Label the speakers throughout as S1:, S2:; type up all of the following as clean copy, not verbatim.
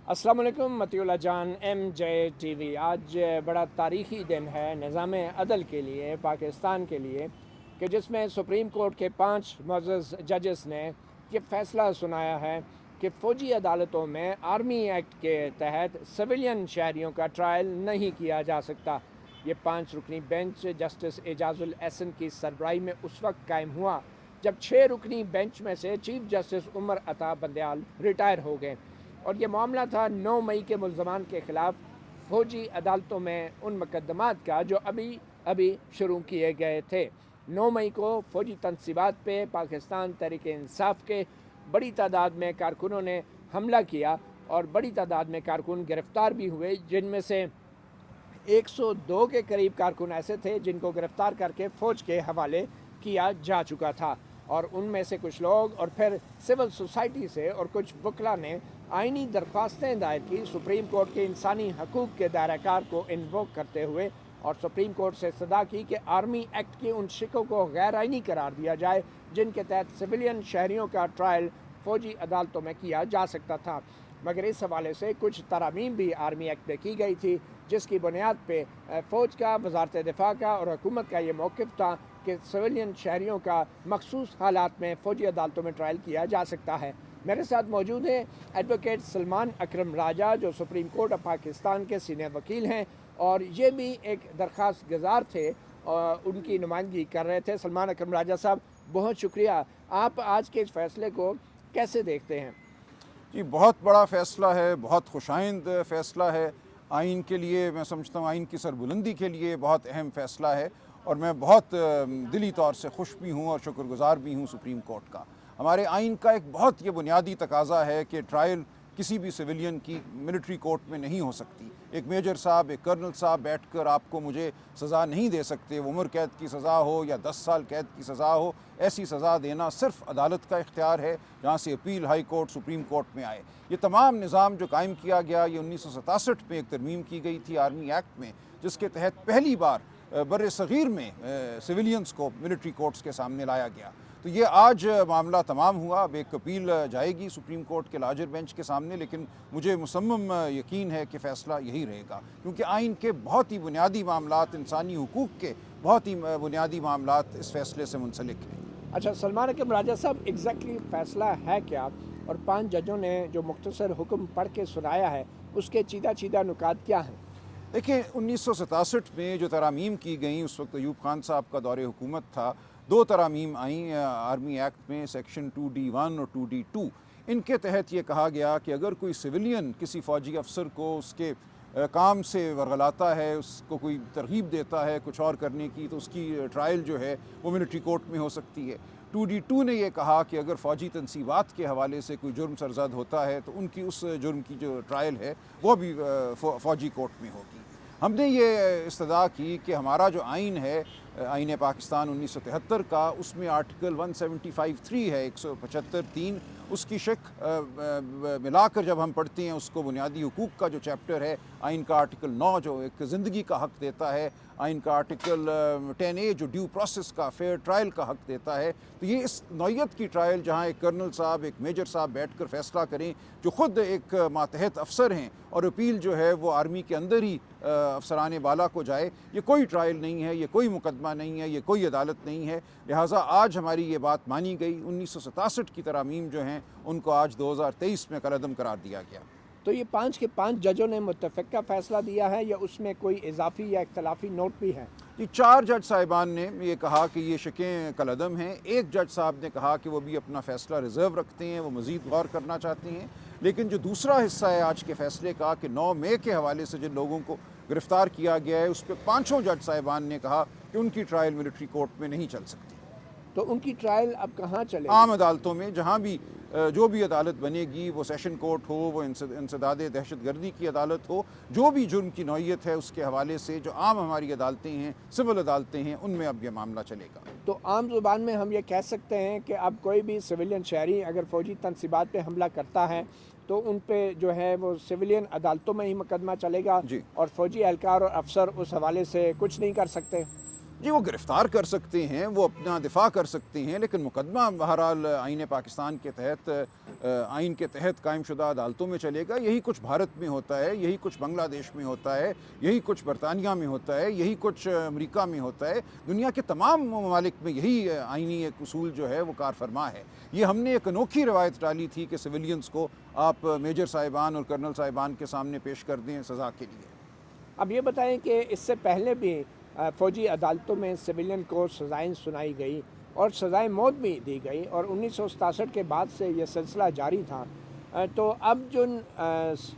S1: अस्सलाम वालेकुम मतियुल्लाह जान MJ TV। आज बड़ा तारीख़ी दिन है निज़ाम अदल के लिए, पाकिस्तान के लिए, कि जिसमें सुप्रीम कोर्ट के 5 मुअज़्ज़ज़ जजेस ने ये फ़ैसला सुनाया है कि फ़ौजी अदालतों में आर्मी एक्ट के तहत सिविलियन शहरियों का ट्रायल नहीं किया जा सकता। ये 5 रुकनी बेंच जस्टिस एजाजुल एहसन की सरबराही में उस वक्त कायम हुआ जब 6 रुकनी बेंच में से chief justice Umar Ata Bandial retire हो गए और ये मामला था 9 मई के मुल्ज़मान के ख़िलाफ़ फ़ौजी अदालतों में उन मुकदमात का जो अभी अभी शुरू किए गए थे। 9 मई को फ़ौजी तनसीबात पे पाकिस्तान तहरीक इंसाफ के बड़ी तादाद में कारकुनों ने हमला किया और बड़ी तादाद में कारकुन गिरफ़्तार भी हुए, जिनमें से 102 के करीब कारकुन ऐसे थे जिनको गिरफ़्तार करके फ़ौज के हवाले किया जा चुका था। और उनमें से कुछ लोग और फिर सिविल सोसाइटी से और कुछ वकला ने आइनी दरख्वास्तें दायर की सुप्रीम कोर्ट के इंसानी हकूक़ के दायराकार को इन्वोक करते हुए, और सुप्रीम कोर्ट से सदा की कि आर्मी एक्ट के उन शिकों को गैर आइनी करार दिया जाए जिनके तहत सिविलियन शहरियों का ट्रायल फ़ौजी अदालतों में किया जा सकता था। मगर इस हवाले से कुछ तरामीम भी आर्मी एक्ट में की गई थी, जिसकी बुनियाद पे फ़ौज का, वज़ारत दिफ़ा का और हुकूमत का ये मौक़िफ़ था कि सिविलियन शहरियों का मखसूस हालात में फ़ौजी अदालतों में ट्रायल किया जा सकता है। मेरे साथ मौजूद हैं एडवोकेट सलमान अकरम राजा, जो सुप्रीम कोर्ट ऑफ पाकिस्तान के सीनियर वकील हैं और ये भी एक दरख्वास्त गुज़ार थे और उनकी नुमाइंदगी कर रहे थे। सलमान अकरम राजा साहब, बहुत शुक्रिया। आप आज के इस फ़ैसले को कैसे देखते हैं?
S2: जी, बहुत बड़ा फ़ैसला है, बहुत खुशाइंद फ़ैसला है। आइन के लिए मैं समझता हूँ, आइन की सरबुलंदी के लिए बहुत अहम फ़ैसला है और मैं बहुत दिली तौर से खुश भी हूँ और शुक्रगुज़ार भी हूँ सुप्रीम कोर्ट का। हमारे आइन का एक बहुत ये बुनियादी तकाज़ा है कि ट्रायल किसी भी सिविलियन की मिलिट्री कोर्ट में नहीं हो सकती। एक मेजर साहब, एक कर्नल साहब बैठकर आपको मुझे सज़ा नहीं दे सकते। वो उम्र कैद की सज़ा हो या 10 साल कैद की सज़ा हो, ऐसी सज़ा देना सिर्फ़ अदालत का इख्तियार है, जहाँ से appeal high court, supreme court में आए। ये तमाम निज़ाम जो कायम किया गया, ये 1967 में एक तरमीम की गई थी आर्मी एक्ट में, जिसके तहत पहली बार बर सग़ीर में सिविलियंस को मिलिट्री कोर्ट्स के सामने लाया गया। तो ये आज मामला तमाम हुआ। अब एक अपील जाएगी सुप्रीम कोर्ट के लार्जर बेंच के सामने, लेकिन मुझे मुसम्मम यकीन है कि फ़ैसला यही रहेगा, क्योंकि आइन के बहुत ही बुनियादी मामलात, इंसानी हुकूक़ के बहुत ही बुनियादी मामलात इस फ़ैसले से मुंसलिक हैं।
S1: अच्छा सलमान अकरम राजा साहब, एग्जैक्टली फ़ैसला है क्या? और 5 जजों ने जो मुख्तसर हुक्म पढ़ के सुनाया है, उसके चीदा चीदा नुकात क्या हैं?
S2: देखिए, 1967 में जो तरामीम की गई, उस वक्त अयूब खान साहब का दौरे हुकूमत था। 2 तरामीम आई आर्मी एक्ट में, सेक्शन 2D1 और 2D2। इनके तहत ये कहा गया कि अगर कोई सिविलियन किसी फ़ौजी अफसर को उसके काम से वरगलाता है, उसको कोई तरगीब देता है कुछ और करने की, तो उसकी ट्रायल जो है वो मिलिट्री कोर्ट में हो सकती है। 2D2 ने यह कहा कि अगर फ़ौजी तनसीबात के हवाले से कोई जुर्म सरज़द होता है तो उनकी उस जुर्म की जो ट्रायल है वो भी फ़ौजी कोर्ट में होगी। हमने ये इस्तदा की कि हमारा जो आइन है, आइन पाकिस्तान 1973 का, उसमें आर्टिकल 175(3) है, 175(3), उसकी शिक मिलाकर जब हम पढ़ते हैं उसको, बुनियादी हुकूक़ का जो चैप्टर है, आइन का आर्टिकल 9 जो एक ज़िंदगी का हक़ देता है, आइन का आर्टिकल 10A जो ड्यू प्रोसेस का, फेयर ट्रायल का हक़ देता है। तो ये इस नौइयत की ट्रायल, जहाँ एक कर्नल साहब, एक मेजर साहब बैठकर फ़ैसला करें, जो ख़ुद एक मातहत अफसर हैं, और अपील जो है वो आर्मी के अंदर ही अफसरान बाला को जाए, ये कोई ट्रायल नहीं है, ये कोई मुकदमा नहीं है, ये कोई अदालत नहीं है। लिहाजा आज हमारी ये बात मानी गई। 1967 की तरामीम जो हैं उनको आज 2023 में कलअदम करार दिया गया।
S1: तो ये 5 के 5 जजों ने मुत्तफ़िक़ा फ़ैसला दिया है या उसमें कोई इजाफ़ी या इख्तलाफी नोट भी है?
S2: जी, 4 जज साहिबान ने ये कहा कि ये शिकें कलअदम हैं। एक जज साहब ने कहा कि वो भी अपना फ़ैसला रिज़र्व रखते हैं, वो मज़ीद गौर करना चाहते हैं। लेकिन जो दूसरा हिस्सा है आज के फ़ैसले का, कि 9 मई के हवाले से जिन लोगों को गिरफ़्तार किया गया है, उस पर 5 जज साहिबान ने कहा कि उनकी ट्रायल मिलिट्री कोर्ट में नहीं चल सकती।
S1: तो उनकी ट्रायल अब कहाँ चलेगी?
S2: आम अदालतों में, जहाँ भी जो भी अदालत बनेगी, वो सेशन कोर्ट हो, वो इंसदाद दहशतगर्दी की अदालत हो, जो भी जुर्म की नौइयत है उसके हवाले से जो आम हमारी अदालतें हैं, सिविल अदालतें हैं, उनमें अब यह मामला चलेगा।
S1: तो आम ज़ुबान में हम ये कह सकते हैं कि अब कोई भी सिविलियन शहरी अगर फ़ौजी तनसीबात पे हमला करता है तो उन पे जो है वो सिविलियन अदालतों में ही मुकदमा चलेगा
S2: जी
S1: और फ़ौजी एहलकार और अफसर उस हवाले से कुछ नहीं कर सकते?
S2: जी वो गिरफ़्तार कर सकते हैं, वो अपना दिफ़ा कर सकते हैं, लेकिन मुकदमा बहरहाल आईन पाकिस्तान के तहत आइन के तहत कायमशुदा अदालतों में चलेगा। यही कुछ भारत में होता है, यही कुछ बांग्लादेश में होता है, यही कुछ बरतानिया में होता है, यही कुछ अमेरिका में होता है। दुनिया के तमाम ममालिक में यही आइनी एक उसूल जो है वो कार फरमा है। ये हमने एक अनोखी रवायत डाली थी कि सिविलियंस को आप मेजर साहिबान और कर्नल साहिबान के सामने पेश कर दें सज़ा के लिए।
S1: अब ये बताएं कि इससे पहले भी फ़ौजी अदालतों में सिविलियन को सज़ाएँ सुनाई गई और सज़ाए मौत भी दी गई और 1967 के बाद से ये सिलसिला जारी था। तो अब जिन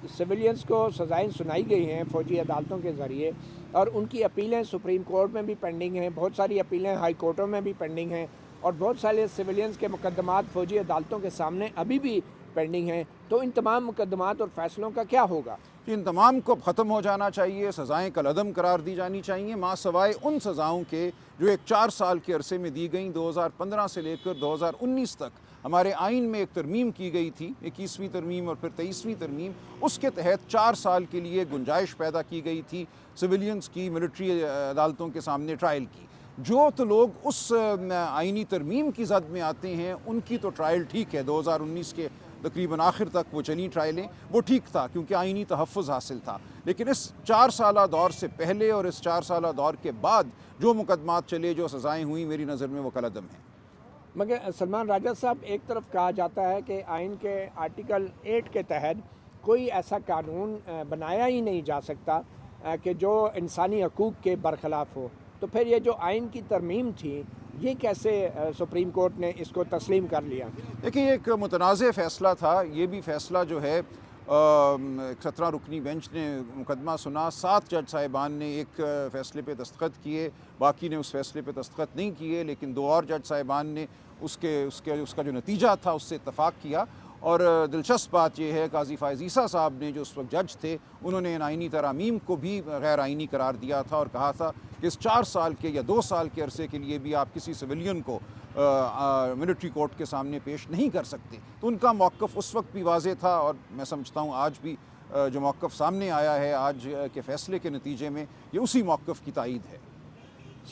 S1: सिविलियंस को सज़ाएँ सुनाई गई हैं फ़ौजी अदालतों के ज़रिए और उनकी अपीलें सुप्रीम कोर्ट में भी पेंडिंग हैं, बहुत सारी अपीलें हाई कोर्टों में भी पेंडिंग हैं और बहुत सारे सिविलियंस के मुकदमात फ़ौजी अदालतों के सामने अभी भी पेंडिंग हैं। तो इन तमाम मुकदमात और फैसलों का क्या होगा?
S2: इन तमाम को ख़त्म हो जाना चाहिए, सज़ाएँ कलअदम करार दी जानी चाहिए, माँ सवाए उन सज़ाओं के जो एक 4 साल के अरसे में दी गई। 2015 से लेकर 2019 तक हमारे आइन में एक तरमीम की गई थी, 21वीं तरमीम और फिर 23वीं तरमीम। उसके तहत 4 साल के लिए गुंजाइश पैदा की गई थी सिविलियंस की मिलिट्री अदालतों के सामने ट्रायल की। जो तो लोग उस आइनी तरमीम की जद में आते हैं उनकी तो ट्रायल ठीक है, 2019 के तकरीबन आखिर तक वो चली ट्रायलें, वो ठीक था क्योंकि आइनी तहफ़्फ़ुज़ हासिल था। लेकिन इस 4 साला दौर से पहले और इस 4 साला दौर के बाद जो मुकदमात चले, जो सज़ाएँ हुई, मेरी नज़र में वो कलअदम हैं।
S1: मगर सलमान राजा साहब, एक तरफ कहा जाता है कि आइन के आर्टिकल 8 के तहत कोई ऐसा कानून बनाया ही नहीं जा सकता कि जो इंसानी हकूक़ के बरखिलाफ़ हो। तो फिर ये जो आइन की तरमीम थी, ये कैसे सुप्रीम कोर्ट ने इसको तस्लीम कर लिया?
S2: देखिए एक मुतनाज़ फ़ैसला था। ये भी फ़ैसला जो है 17 रुकनी बेंच ने मुकदमा सुना। 7 जज साहिबान ने एक फ़ैसले पे दस्तखत किए, बाकी ने उस फ़ैसले पे दस्तखत नहीं किए, लेकिन 2 और जज साहिबान ने उसका जो नतीजा था उससे इत्तफ़ाक़ किया। और दिलचस्प बात यह है काज़ी फ़ाइज़ ईसा साहब ने जो उस वक्त जज थे, उन्होंने इन आइनी तरामीम को भी गैर आइनी करार दिया था और कहा था कि इस 4 साल के या 2 साल के अरसे के लिए भी आप किसी सिविलियन को मिलिट्री कोर्ट के सामने पेश नहीं कर सकते। तो उनका मौक़िफ़ उस वक्त भी वाज़ेह था और मैं समझता हूँ आज भी जो मौक़िफ़ सामने आया है आज के फ़ैसले के नतीजे में, ये उसी मौक़िफ़ की तायीद है।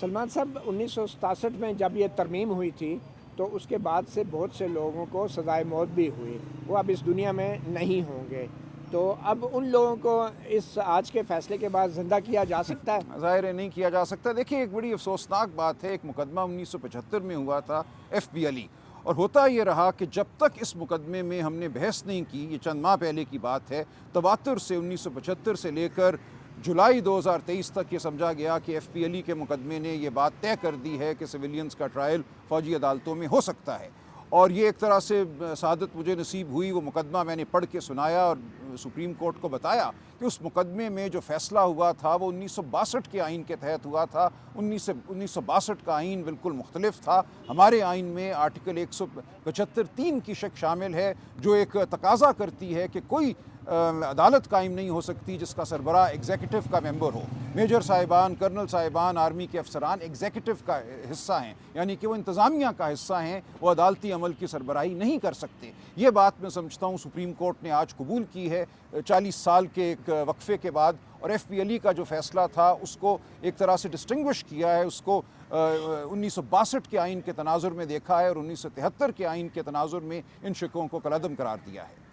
S1: सलमान साहब, 1967 में जब ये तरमीम हुई थी तो उसके बाद से बहुत से लोगों को सज़ाए मौत भी हुई, वो अब इस दुनिया में नहीं होंगे। तो अब उन लोगों को इस आज के फ़ैसले के बाद ज़िंदा किया जा सकता है?
S2: ज़ाहिर है नहीं किया जा सकता। देखिए एक बड़ी अफसोसनाक बात है, एक मुकदमा 1975 में हुआ था FP अली, और होता ये रहा कि जब तक इस मुकदमे में हमने बहस नहीं की, ये चंद माह पहले की बात है, तवातुर से 1975 से लेकर जुलाई 2023 तक ये समझा गया कि FP अली के मुकदमे ने ये बात तय कर दी है कि सिविलियंस का ट्रायल फ़ौजी अदालतों में हो सकता है। और ये एक तरह से सआदत मुझे नसीब हुई। वो मुकदमा मैंने पढ़ के सुनाया और सुप्रीम कोर्ट को बताया कि उस मुकदमे में जो फ़ैसला हुआ था वो 1962 के आइन के तहत हुआ था। 1962 का आइन बिल्कुल मुख्तलिफ था। हमारे आइन में आर्टिकल 175(3) की शक शामिल है जो एक तकाज़ा करती है कि कोई अदालत कायम नहीं हो सकती जिसका सरबराह एग्जीक्यूटिव का मेंबर हो। मेजर साहिबान, कर्नल साहिबान, आर्मी के अफसरान एग्जीक्यूटिव का हिस्सा हैं, यानी कि वो इंतज़ामिया का हिस्सा हैं, वो अदालती अमल की सरबराही नहीं कर सकते। ये बात मैं समझता हूँ सुप्रीम कोर्ट ने आज कबूल की है 40 साल के एक वक्फे के बाद। और FP अली का जो फ़ैसला था उसको एक तरह से डिस्टिंग्विश किया है, उसको 1962 के आइन के तनाजुर में देखा है और 1973 के आइन के तनाजुर में इन शिकों को कलअदम करार दिया है।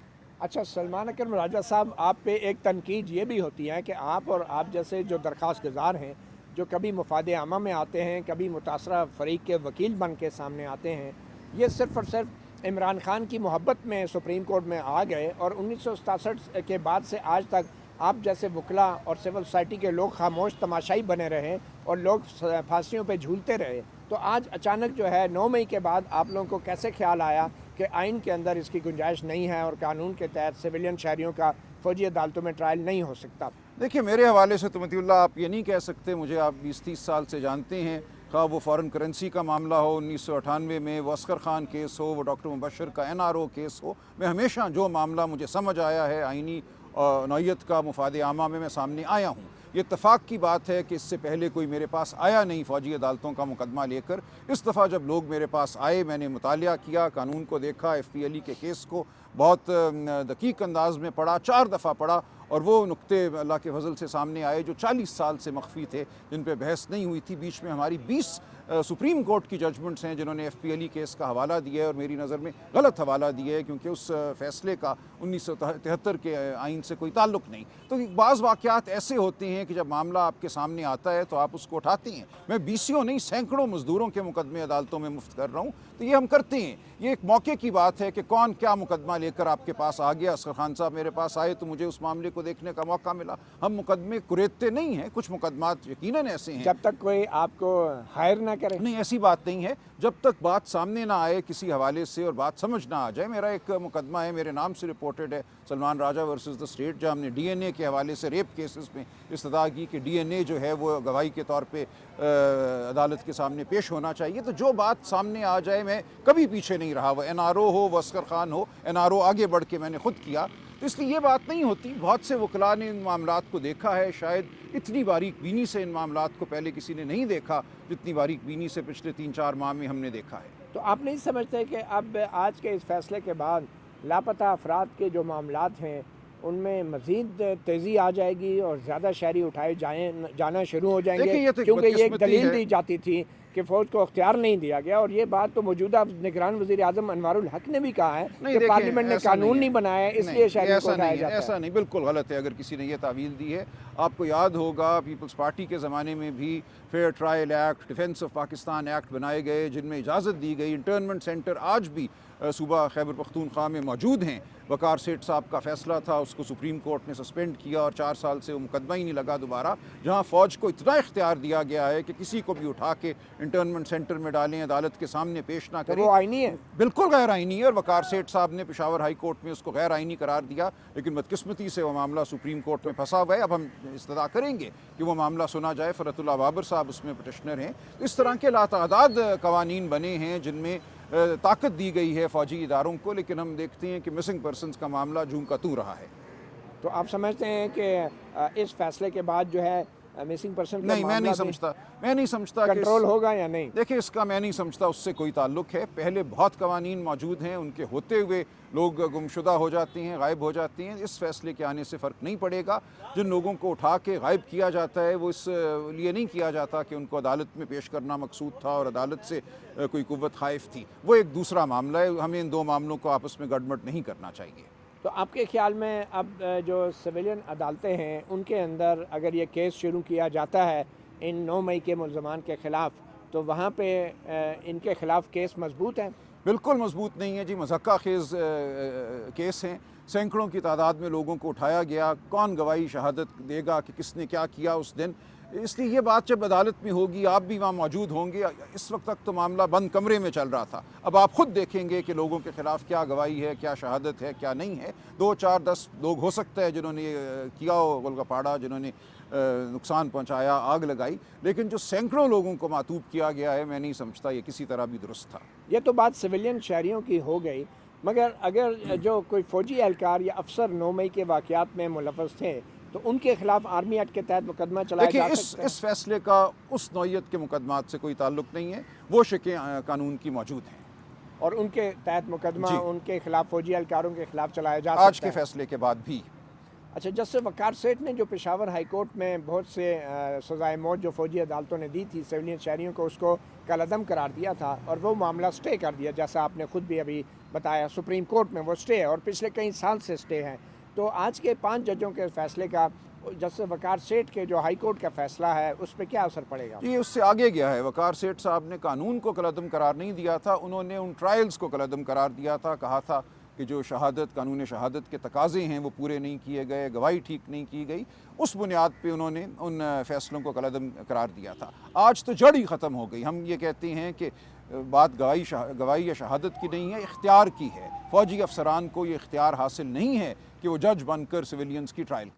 S1: अच्छा सलमान अकरम राजा साहब, आप पे एक तनकीद ये भी होती है कि आप और आप जैसे जो दरख्वास्त गुज़ार हैं, जो कभी मुफादे आमा में आते हैं, कभी मुतासरा फ़रीक के वकील बन के सामने आते हैं, ये सिर्फ़ और सिर्फ इमरान खान की मोहब्बत में सुप्रीम कोर्ट में आ गए और 1967 के बाद से आज तक आप जैसे वकला और सिविल सोसाइटी के लोग खामोश तमाशाई बने रहे और लोग फांसियों पे झूलते रहे। तो आज अचानक जो है 9 मई के बाद आप लोगों को कैसे ख्याल आया कि आइन के अंदर इसकी गुंजाइश नहीं है और कानून के तहत सिविलियन शहरियों का फ़ौजी अदालतों में ट्रायल नहीं हो सकता?
S2: देखिए मेरे हवाले से तो मतीउल्लाह आप ये नहीं कह सकते, मुझे आप 20-30 साल से जानते हैं, खा वो फ़ॉरेन करेंसी का मामला हो 1998 में, वो असगर ख़ान केस हो, वो डॉक्टर मुबशर का NRO केस हो, मैं हमेशा जो मामला मुझे समझ आया है आइनी नौयत का मुफाद आमा में मैं सामने आया हूँ। ये इत्तफ़ाक़ की बात है कि इससे पहले कोई मेरे पास आया नहीं फ़ौजी अदालतों का मुकदमा लेकर। इस दफ़ा जब लोग मेरे पास आए, मैंने मुतालिया किया, कानून को देखा, FP अली के केस को बहुत दकीक अंदाज में पढ़ा, 4 दफ़ा पढ़ा, और वो नुक्ते अल्लाह के फजल से सामने आए जो 40 साल से मख्फी थे, जिन पे बहस नहीं हुई थी। बीच में हमारी 20 सुप्रीम कोर्ट की जजमेंट्स हैं जिन्होंने FP अली केस का हवाला दिया है, और मेरी नज़र में गलत हवाला दिया है, क्योंकि उस फ़ैसले का 1973 के आइन से कोई ताल्लुक़ नहीं। तो बाज़ वाक़यात ऐसे होते हैं कि जब मामला आपके सामने आता है तो आप उसको उठाते हैं। मैं बीसियों नहीं, सैकड़ों मज़दूरों के मुकदमे अदालतों में मुफ्त कर रहा हूँ, तो ये हम करते हैं। ये एक मौके की बात है कि कौन क्या मुकदमा लेकर आपके पास आ गया। असगर खान साहब मेरे पास आए तो मुझे उस मामले को देखने का मौका मिला। हम मुकदमे कुरेदते नहीं हैं, कुछ मुकदमात यकीनन ऐसे हैं
S1: जब तक कोई आपको हायर ना करे।
S2: नहीं, ऐसी बात नहीं है। जब तक बात सामने ना आए किसी हवाले से और बात समझ ना आ जाए। मेरा एक मुकदमा है, मेरे नाम से रिपोर्टेड है, सलमान राजा वर्सेस द स्टेट, जहाँ हमने DNA के हवाले से रेप केसेस में इस्तदा की कि DNA जो है वो गवाही के तौर पे अदालत के सामने पेश होना चाहिए। तो जो बात सामने आ जाए, मैं कभी पीछे नहीं रहा। वह NRO हो, वह असगर खान हो, NRO आगे बढ़ के मैंने खुद किया। तो इसलिए ये बात नहीं होती। बहुत से वकला ने इन मामलात को देखा है, शायद इतनी बारीक बीनी से इन मामलात को पहले किसी ने नहीं देखा जितनी बारीक बीनी से पिछले 3-4 माह में हमने देखा है।
S1: तो आप नहीं समझते कि अब आज के इस फैसले के बाद लापता अफराद के जो मामलात हैं उनमें मज़ीद तेज़ी आ जाएगी और ज़्यादा शहरी उठाए जाना शुरू हो जाएंगे? क्योंकि ये एक दलील दी जाती थी कि फ़ौज को अख्तियार नहीं दिया गया, और ये बात तो मौजूदा निगरान वज़ीर आज़म अनवारुल हक ने भी कहा है कि पार्लियामेंट ने कानून नहीं बनाया है, इसलिए शहरी को उठाया जाता है।
S2: ऐसा नहीं, बिल्कुल गलत है अगर किसी ने ये तावील दी है। आपको याद होगा पीपल्स पार्टी के ज़माने में भी fair trial act, defence of Pakistan act बनाए गए, जिनमें इजाज़त दी गई। इंटर्नमेंट सेंटर आज भी सूबा खैबर पख्तूनख्वा में मौजूद हैं। वकार सेठ साहब का फ़ैसला था, उसको सुप्रीम कोर्ट ने सस्पेंड किया और 4 साल से वो मुकदमा ही नहीं लगा दोबारा। जहाँ फ़ौज को इतना इख्तियार दिया गया है कि किसी को भी उठा के इंटर्नमेंट सेंटर में डालें, अदालत के सामने पेश ना करें।
S1: वो आईनी है,
S2: बिल्कुल गैर आईनी है, और वकार सेठ साहब ने पेशावर हाई कोर्ट में उसको गैर आईनी करार दिया। लेकिन बदकिस्मती से वो मामला सुप्रीम कोर्ट में फंसा हुआ है। अब हम इस्तदा करेंगे कि वो मामला सुना जाए। फ़रतुल्लाह बाबर साहब उसमें पटिशनर हैं। इस तरह के लातादाद कवानीन बने हैं जिनमें ताकत दी गई है फ़ौजी इदारों को, लेकिन हम देखते हैं कि मिसिंग पर्सनस का मामला जूं का तू रहा है।
S1: तो आप समझते हैं कि इस फैसले के बाद जो है मिसिंग पर्सन का
S2: नहीं, मैं नहीं समझता
S1: कंट्रोल होगा या नहीं।
S2: देखिए, इसका मैं नहीं समझता उससे कोई ताल्लुक है। पहले बहुत कवानीन मौजूद हैं, उनके होते हुए लोग गुमशुदा हो जाते हैं, गायब हो जाते हैं। इस फैसले के आने से फ़र्क नहीं पड़ेगा। जिन लोगों को उठा के गायब किया जाता है वो इस लिए नहीं किया जाता कि उनको अदालत में पेश करना मकसूद था और अदालत से कोई कुव्वत खाइफ थी। वो एक दूसरा मामला है। हमें इन दो मामलों को आपस में गड़बड़ नहीं करना चाहिए।
S1: तो आपके ख्याल में अब जो सिविलियन अदालतें हैं उनके अंदर अगर ये केस शुरू किया जाता है इन 9 मई के मुल्ज़मान के ख़िलाफ़, तो वहाँ पे इनके ख़िलाफ़ केस मजबूत हैं?
S2: बिल्कुल मजबूत नहीं है जी। मज़क्का खेज़ केस हैं। सैकड़ों की तादाद में लोगों को उठाया गया। कौन गवाही शहादत देगा कि किसने क्या किया उस दिन? इसलिए ये बात जब अदालत में होगी, आप भी वहाँ मौजूद होंगे। इस वक्त तक तो मामला बंद कमरे में चल रहा था। अब आप खुद देखेंगे कि लोगों के ख़िलाफ़ क्या गवाही है, क्या शहादत है, क्या नहीं है। 2, 4, 10 लोग हो सकता है जिन्होंने किया हो गोलगप्पाड़ा, जिन्होंने नुकसान पहुँचाया, आग लगाई, लेकिन जो सैकड़ों लोगों को मातूब किया गया है, मैं नहीं समझता ये किसी तरह भी दुरुस्त था।
S1: ये तो बात सिविलियन शहरियों की हो गई, मगर अगर जो कोई फ़ौजी एहलकार या अफसर 9 मई के वाक़यात में मुलव्वस थे तो उनके खिलाफ आर्मी एक्ट के तहत मुकदमा चलाया जा सकता है?
S2: इस फैसले का उस नौयत के मुकदमात से कोई ताल्लुक नहीं है। वो शिकें कानून की मौजूद हैं
S1: और उनके तहत मुकदमा उनके खिलाफ फौजी एहलकारों के खिलाफ चलाया जा सकता है
S2: आज के फैसले के बाद भी।
S1: अच्छा, जस्टिस वकार सेठ ने जो पेशावर हाई कोर्ट में बहुत से सजाए मौत जो फौजी अदालतों ने दी थी सिविलियन शहरियों को, उसको कलअदम करार दिया था और वो मामला स्टे कर दिया, जैसा आपने खुद भी अभी बताया। सुप्रीम कोर्ट में वो स्टे है और पिछले कई साल से स्टे है। तो आज के 5 जजों के फैसले का जस्टिस वकार सेठ के जो हाई कोर्ट का फैसला है उस पर क्या असर पड़ेगा?
S2: ये उससे आगे गया है। वकार सेठ साहब ने कानून को कलअदम करार नहीं दिया था, उन्होंने उन ट्रायल्स को कलअदम करार दिया था। कहा था कि जो शहादत, कानून शहादत के तकाजे हैं वो पूरे नहीं किए गए, गवाही ठीक नहीं की गई। उस बुनियाद पे उन्होंने उन फैसलों को कलअदम करार दिया था। आज तो जड़ ही ख़त्म हो गई। हम ये कहते हैं कि बात गवाही या शहादत की नहीं है, इख्तियार की है। फ़ौजी अफसरान को ये इख्तियार हासिल नहीं है कि वो जज बनकर सिविलियंस की ट्रायल